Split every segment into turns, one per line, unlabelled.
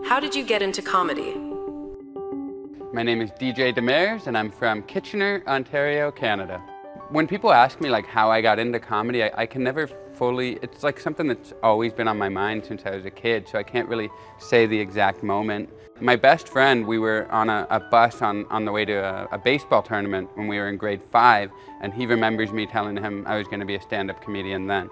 How did you get into comedy?
My name is DJ Demers, and I'm from Kitchener, Ontario, Canada. When people ask me like how I got into comedy, I can never fully, it's like something that's always been on my mind since I was a kid, so I can't really say the exact moment. My best friend, we were on a bus on the way to a baseball tournament when we were in grade 5, and he remembers me telling him I was going to be a stand-up comedian then.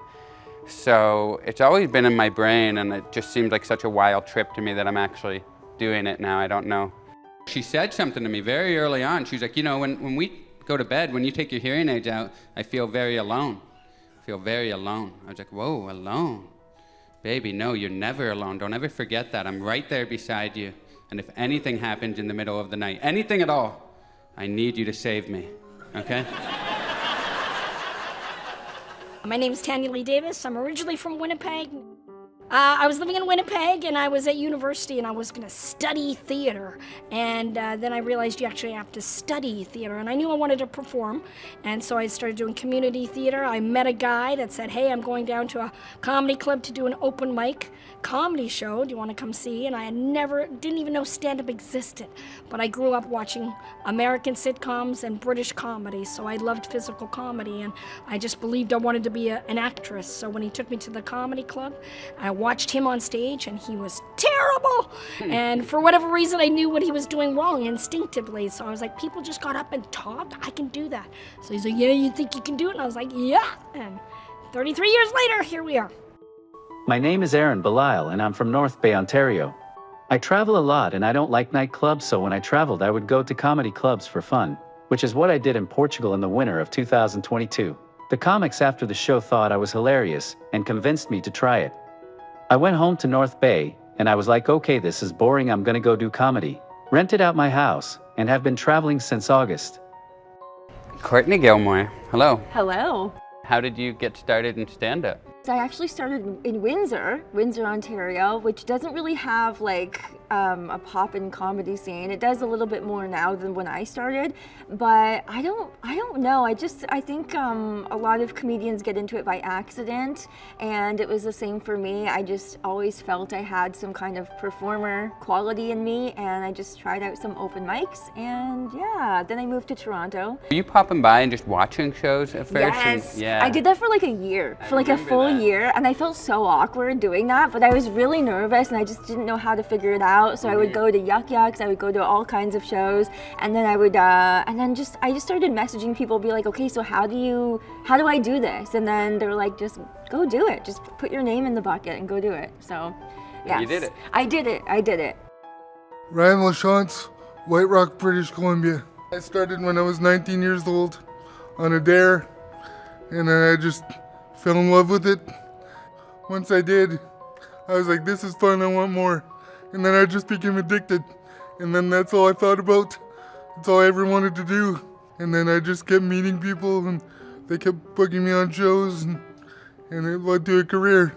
So it's always been in my brain, and it just seemed like such a wild trip to me that I'm actually doing it now. I don't know. She said something to me very early on. She was like, you know, when we go to bed, when you take your hearing aids out, I feel very alone. I feel very alone. I was like, whoa, alone? Baby, no, you're never alone. Don't ever forget that. I'm right there beside you. And if anything happens in the middle of the night, anything at all, I need you to save me, okay?
My name is Tanyalee Davis. I'm originally from Winnipeg. I was living in Winnipeg, and I was at university, and I was going to study theater. And then I realized you actually have to study theater, and I knew I wanted to perform. And so I started doing community theater. I met a guy that said, hey, I'm going down to a comedy club to do an open mic comedy show. Do you want to come see? And I didn't even know stand-up existed. But I grew up watching American sitcoms and British comedy, so I loved physical comedy, and I just believed I wanted to be an actress. So when he took me to the comedy club, I watched him on stage, and he was terrible. And for whatever reason, I knew what he was doing wrong instinctively. So I was like, people just got up and talked? I can do that. So he's like, yeah, you think you can do it? And I was like, yeah. And 33 years later, here we are.
My name is Ahren Belisle, and I'm from North Bay, Ontario. I travel a lot, and I don't like nightclubs, so when I traveled, I would go to comedy clubs for fun, which is what I did in Portugal in the winter of 2022. The comics after the show thought I was hilarious and convinced me to try it. I went home to North Bay, and I was like, okay, this is boring, I'm gonna go do comedy. Rented out my house, and have been traveling since August.
Courtney Gilmour, hello.
Hello.
How did you get started in stand-up?
I actually started in Windsor, Ontario, which doesn't really have like a pop-in comedy scene. It does a little bit more now than when I started, but I don't know. I think a lot of comedians get into it by accident, and it was the same for me. I just always felt I had some kind of performer quality in me, and I just tried out some open mics, and yeah, then I moved to Toronto.
Were you popping by and just watching shows at first?
Yes,
Yeah.
I did that for like a year, for like a full year, and I felt so awkward doing that, but I was really nervous, and I just didn't know how to figure it out. So I would go to Yuck Yucks, I would go to all kinds of shows, and then I would, I just started messaging people, be like, okay, so how do I do this? And then they were like, just go do it. Just put your name in the bucket and go do it. So, yes.
You did it.
I did it.
Ryan Lachance, White Rock, British Columbia. I started when I was 19 years old on a dare, and then I just fell in love with it. Once I did, I was like, this is fun, I want more. And then I just became addicted. And then that's all I thought about. That's all I ever wanted to do. And then I just kept meeting people, and they kept booking me on shows, and it led to a career.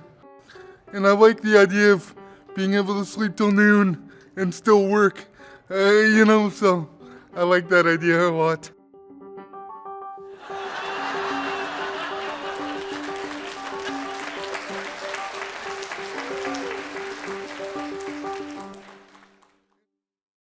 And I like the idea of being able to sleep till noon and still work, so I like that idea a lot.